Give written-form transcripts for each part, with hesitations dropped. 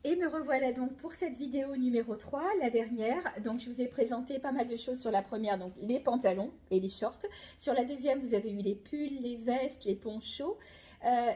Et me revoilà donc pour cette vidéo numéro 3, la dernière. Donc je vous ai présenté pas mal de choses sur la première, donc les pantalons et les shorts. Sur la deuxième, vous avez eu les pulls, les vestes, les ponchos.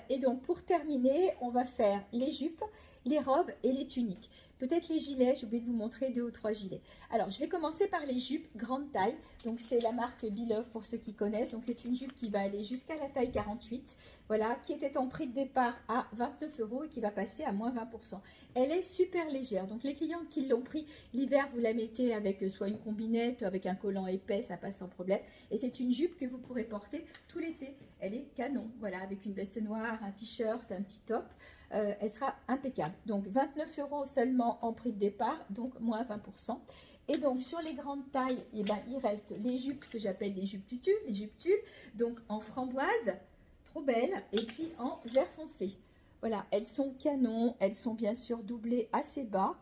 Et donc pour terminer, on va faire les jupes, les robes et les tuniques. Peut-être les gilets, j'ai oublié de vous montrer 2 ou 3 gilets. Alors je vais commencer par les jupes grande taille. Donc c'est la marque Beloved pour ceux qui connaissent. Donc c'est une jupe qui va aller jusqu'à la taille 48. Voilà, qui était en prix de départ à 29 € et qui va passer à moins 20%. Elle est super légère. Donc les clientes qui l'ont pris l'hiver, vous la mettez avec soit une combinette, avec un collant épais, ça passe sans problème. Et c'est une jupe que vous pourrez porter tout l'été. Elle est canon. Voilà, avec une veste noire, un t-shirt, un petit top. Elle sera impeccable. Donc 29 € seulement en prix de départ, donc moins 20%. Et donc sur les grandes tailles, eh ben, il reste les jupes que j'appelle les jupes tutu, les jupes tulle, donc en framboise, trop belles, et puis en vert foncé. Voilà, elles sont canon, elles sont bien sûr doublées assez bas.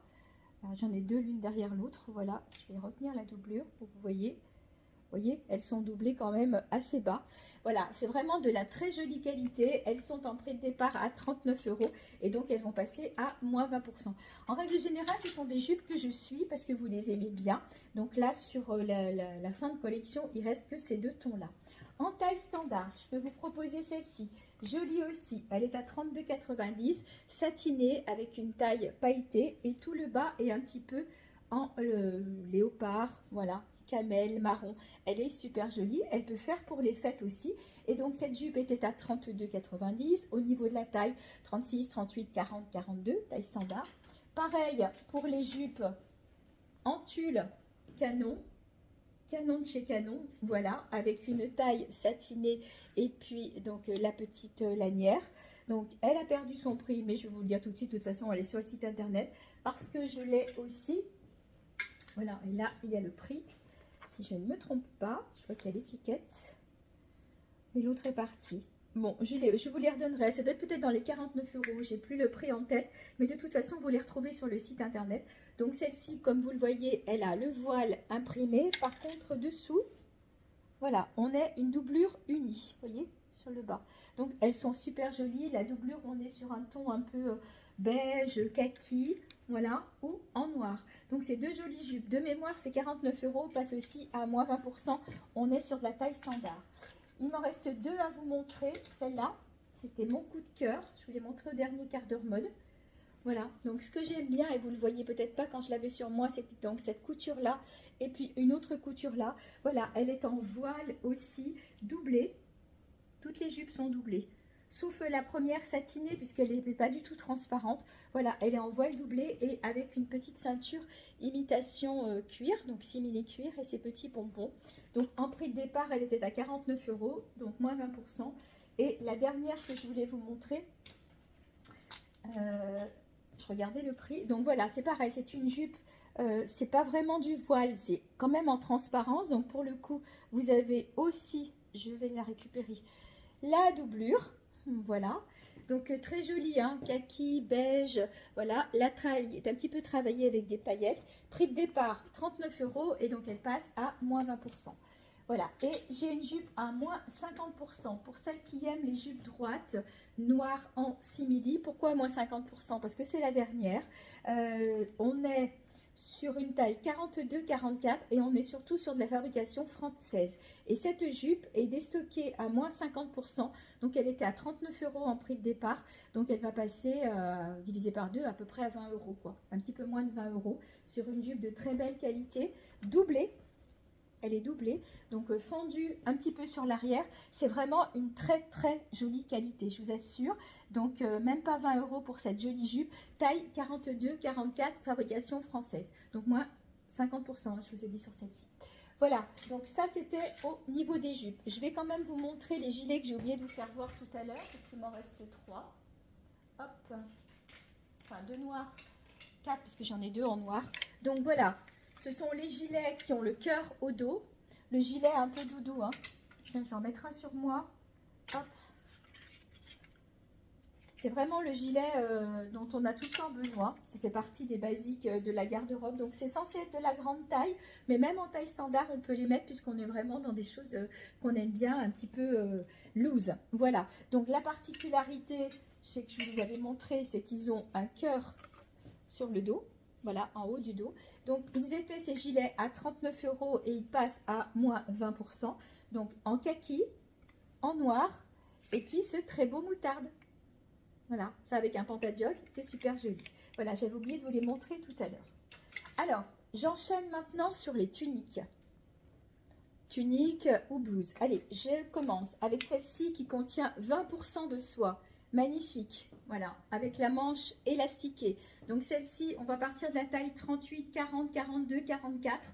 J'en ai 2 l'une derrière l'autre, voilà, je vais retenir la doublure pour que vous voyez. Vous voyez, elles sont doublées quand même assez bas. Voilà, c'est vraiment de la très jolie qualité. Elles sont en prix de départ à 39 € et donc elles vont passer à moins 20%. En règle générale, ce sont des jupes que je suis parce que vous les aimez bien. Donc là, sur la fin de collection, il reste que ces 2 tons-là. En taille standard, je peux vous proposer celle-ci. Jolie aussi, elle est à 32,90 €, satinée avec une taille pailletée et tout le bas est un petit peu en léopard, voilà. Camel, marron, elle est super jolie, elle peut faire pour les fêtes aussi. Et donc cette jupe était à 32,90 € au niveau de la taille 36, 38, 40, 42, taille standard. Pareil pour les jupes en tulle canon, canon de chez Canon, voilà, avec une taille satinée et puis donc la petite lanière. Donc elle a perdu son prix, mais je vais vous le dire tout de suite, de toute façon elle est sur le site internet parce que je l'ai aussi. Voilà, et là il y a le prix. Si je ne me trompe pas, je vois qu'il y a l'étiquette, mais l'autre est parti. Bon, je vous les redonnerai, ça doit être peut-être dans les 49 €, j'ai plus le prix en tête, mais de toute façon, vous les retrouvez sur le site internet. Donc celle-ci, comme vous le voyez, elle a le voile imprimé, par contre, dessous, voilà, on a une doublure unie, vous voyez, sur le bas. Donc elles sont super jolies, la doublure, on est sur un ton un peu beige, kaki, voilà, ou en noir. Donc c'est 2 jolies jupes. De mémoire, c'est 49 €, passe aussi à moins 20%. On est sur de la taille standard. Il m'en reste 2 à vous montrer. Celle-là, c'était mon coup de cœur. Je vous l'ai montré au dernier quart d'heure mode. Voilà, donc ce que j'aime bien, et vous le voyez peut-être pas quand je l'avais sur moi, c'était donc cette couture-là, et puis une autre couture-là. Voilà, elle est en voile aussi, doublée. Toutes les jupes sont doublées. Sauf la première satinée, puisqu'elle n'est pas du tout transparente. Voilà, elle est en voile doublée et avec une petite ceinture imitation cuir, donc simili cuir et ses petits pompons. Donc en prix de départ, elle était à 49 €, donc moins 20%. Et la dernière que je voulais vous montrer, je regardais le prix. Donc voilà, c'est pareil, c'est une jupe. C'est pas vraiment du voile, c'est quand même en transparence. Donc pour le coup, vous avez aussi, je vais la récupérer, la doublure. Voilà, donc très jolie, hein, kaki, beige, voilà, la taille est un petit peu travaillée avec des paillettes, prix de départ 39 € et donc elle passe à moins 20%. Voilà, et j'ai une jupe à moins 50% pour celles qui aiment les jupes droites, noires en simili. Pourquoi moins 50%? Parce que c'est la dernière. On est sur une taille 42-44 et on est surtout sur de la fabrication française. Et cette jupe est déstockée à moins 50%, donc elle était à 39 € en prix de départ, donc elle va passer divisé par 2 à peu près à 20 €, quoi, un petit peu moins de 20 € sur une jupe de très belle qualité, doublée. Elle est doublée, donc fendue un petit peu sur l'arrière. C'est vraiment une très très jolie qualité, je vous assure. Donc même pas 20 € pour cette jolie jupe. Taille 42-44, fabrication française. Donc moins 50%, je vous ai dit sur celle-ci. Voilà, donc ça c'était au niveau des jupes. Je vais quand même vous montrer les gilets que j'ai oublié de vous faire voir tout à l'heure, parce qu'il m'en reste 3. Hop, enfin 2 noirs, 4 parce que j'en ai 2 en noir. Donc voilà. Ce sont les gilets qui ont le cœur au dos. Le gilet un peu doudou. Hein. Je vais en mettre un sur moi. Hop. C'est vraiment le gilet dont on a tout le temps besoin. Ça fait partie des basiques de la garde-robe. Donc c'est censé être de la grande taille. Mais même en taille standard, on peut les mettre puisqu'on est vraiment dans des choses qu'on aime bien, un petit peu loose. Voilà. Donc la particularité, je sais que je vous avais montré, c'est qu'ils ont un cœur sur le dos. Voilà, en haut du dos. Donc, ils étaient ces gilets à 39 € et ils passent à moins 20%. Donc, en kaki, en noir, et puis ce très beau moutarde. Voilà, ça avec un pantalon, c'est super joli. Voilà, j'avais oublié de vous les montrer tout à l'heure. Alors, j'enchaîne maintenant sur les tuniques. Tunique ou blouse. Allez, je commence avec celle-ci qui contient 20% de soie. Magnifique, voilà, avec la manche élastiquée. Donc celle-ci, on va partir de la taille 38, 40, 42, 44,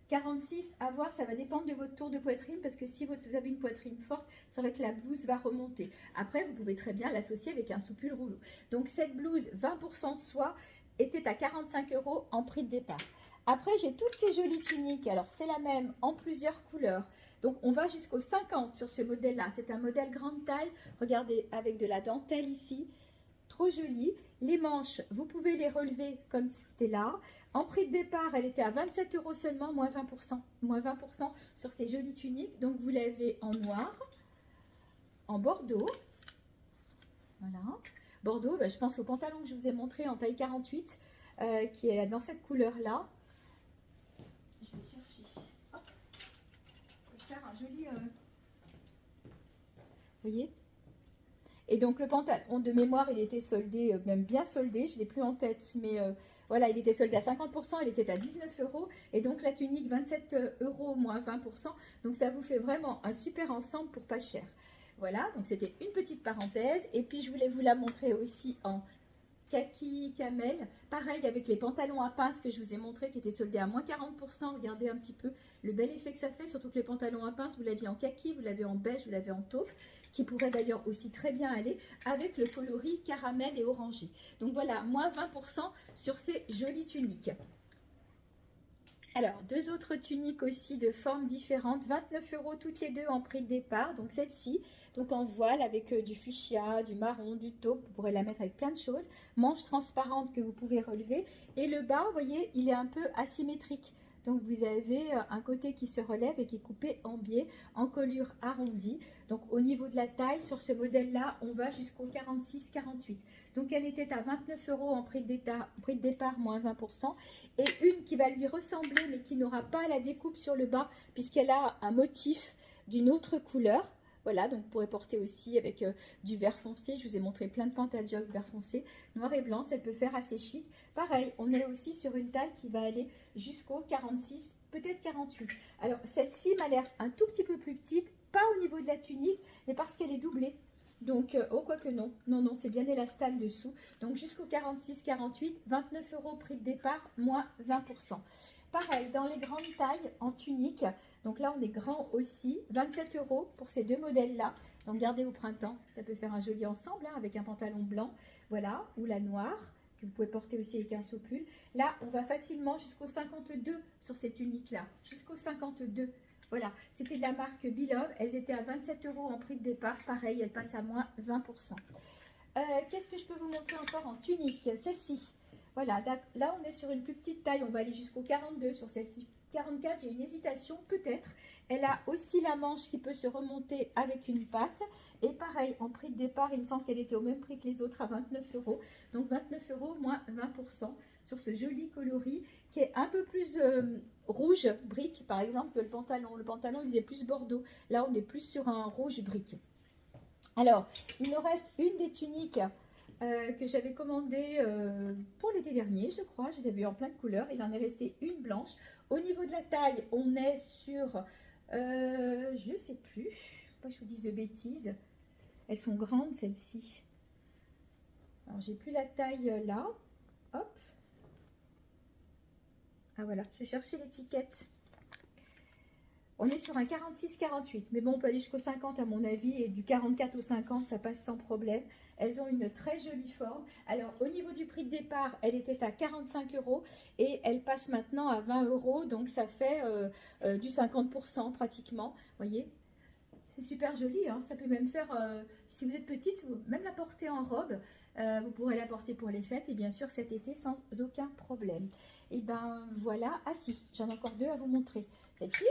46. À voir, ça va dépendre de votre tour de poitrine parce que si vous avez une poitrine forte, c'est vrai que la blouse va remonter. Après, vous pouvez très bien l'associer avec un soupule rouleau. Donc cette blouse 20% soie était à 45 € en prix de départ. Après, j'ai toutes ces jolies tuniques. Alors, c'est la même en plusieurs couleurs. Donc, on va jusqu'au 50 sur ce modèle-là. C'est un modèle grande taille. Regardez, avec de la dentelle ici. Trop joli. Les manches, vous pouvez les relever comme c'était là. En prix de départ, elle était à 27 € seulement, moins 20%. Moins 20% sur ces jolies tuniques. Donc, vous l'avez en noir, en bordeaux. Voilà. Bordeaux, je pense au pantalon que je vous ai montré en taille 48, qui est dans cette couleur-là. Je vais chercher. Hop. Je vais faire un joli... Vous voyez? Et donc le pantalon de mémoire, il était soldé, même bien soldé, je ne l'ai plus en tête, mais voilà, il était soldé à 50%, il était à 19 €. Et donc la tunique, 27 € moins 20%. Donc ça vous fait vraiment un super ensemble pour pas cher. Voilà, donc c'était une petite parenthèse. Et puis je voulais vous la montrer aussi en kaki camel, pareil avec les pantalons à pince que je vous ai montré qui étaient soldés à moins 40%. Regardez un petit peu le bel effet que ça fait, surtout que les pantalons à pince, vous l'aviez en kaki, vous l'avez en beige, vous l'avez en taupe, qui pourrait d'ailleurs aussi très bien aller avec le coloris caramel et orangé. Donc voilà, moins 20% sur ces jolies tuniques. Alors, deux autres tuniques aussi de formes différentes, 29 € toutes les deux en prix de départ. Donc celle-ci, donc en voile avec du fuchsia, du marron, du taupe, vous pourrez la mettre avec plein de choses. Manche transparente que vous pouvez relever. Et le bas, vous voyez, il est un peu asymétrique. Donc vous avez un côté qui se relève et qui est coupé en biais, en colure arrondie. Donc au niveau de la taille, sur ce modèle-là, on va jusqu'au 46-48. Donc elle était à 29 € en prix de départ, moins 20%. Et une qui va lui ressembler, mais qui n'aura pas la découpe sur le bas, puisqu'elle a un motif d'une autre couleur. Voilà, donc vous pourrez porter aussi avec du vert foncé. Je vous ai montré plein de pantalons vert foncé, noir et blanc, ça peut faire assez chic. Pareil, on est aussi sur une taille qui va aller jusqu'au 46, peut-être 48. Alors, celle-ci m'a l'air un tout petit peu plus petite, pas au niveau de la tunique, mais parce qu'elle est doublée. Donc, oh, quoique non, non, c'est bien élastane dessous. Donc, jusqu'au 46-48, 29 € prix de départ, moins 20%. Pareil, dans les grandes tailles en tunique, donc là on est grand aussi, 27 € pour ces deux modèles-là. Donc gardez au printemps, ça peut faire un joli ensemble hein, avec un pantalon blanc, voilà, ou la noire, que vous pouvez porter aussi avec un soupule. Là, on va facilement jusqu'au 52 sur ces tuniques-là, jusqu'au 52. Voilà, c'était de la marque Bilov, elles étaient à 27 € en prix de départ, pareil, elles passent à moins 20%. Qu'est-ce que je peux vous montrer encore en tunique? Celle-ci. Voilà, là on est sur une plus petite taille, on va aller jusqu'au 42 sur celle-ci. 44, j'ai une hésitation, peut-être. Elle a aussi la manche qui peut se remonter avec une patte. Et pareil, en prix de départ, il me semble qu'elle était au même prix que les autres à 29 €. Donc 29 € moins 20% sur ce joli coloris qui est un peu plus rouge brique, par exemple, que le pantalon. Le pantalon, il faisait plus bordeaux. Là, on est plus sur un rouge brique. Alors, il nous reste une des tuniques que j'avais commandé pour l'été dernier, je crois. Je les avais en plein de couleurs. Il en est resté une blanche. Au niveau de la taille, on est sur, je ne sais plus, faut pas que je vous dise de bêtises. Elles sont grandes, celles-ci. Alors, j'ai plus la taille là. Hop. Ah voilà, je vais chercher l'étiquette. On est sur un 46-48, mais bon, on peut aller jusqu'au 50 à mon avis, et du 44 au 50, ça passe sans problème. Elles ont une très jolie forme. Alors, au niveau du prix de départ, elle était à 45 € et elle passe maintenant à 20 €, donc ça fait du 50% pratiquement. Vous voyez, c'est super joli, hein. Ça peut même faire, si vous êtes petite, même la porter en robe, vous pourrez la porter pour les fêtes et bien sûr cet été sans aucun problème. Et ben voilà, ah si, j'en ai encore deux à vous montrer. Celle-ci.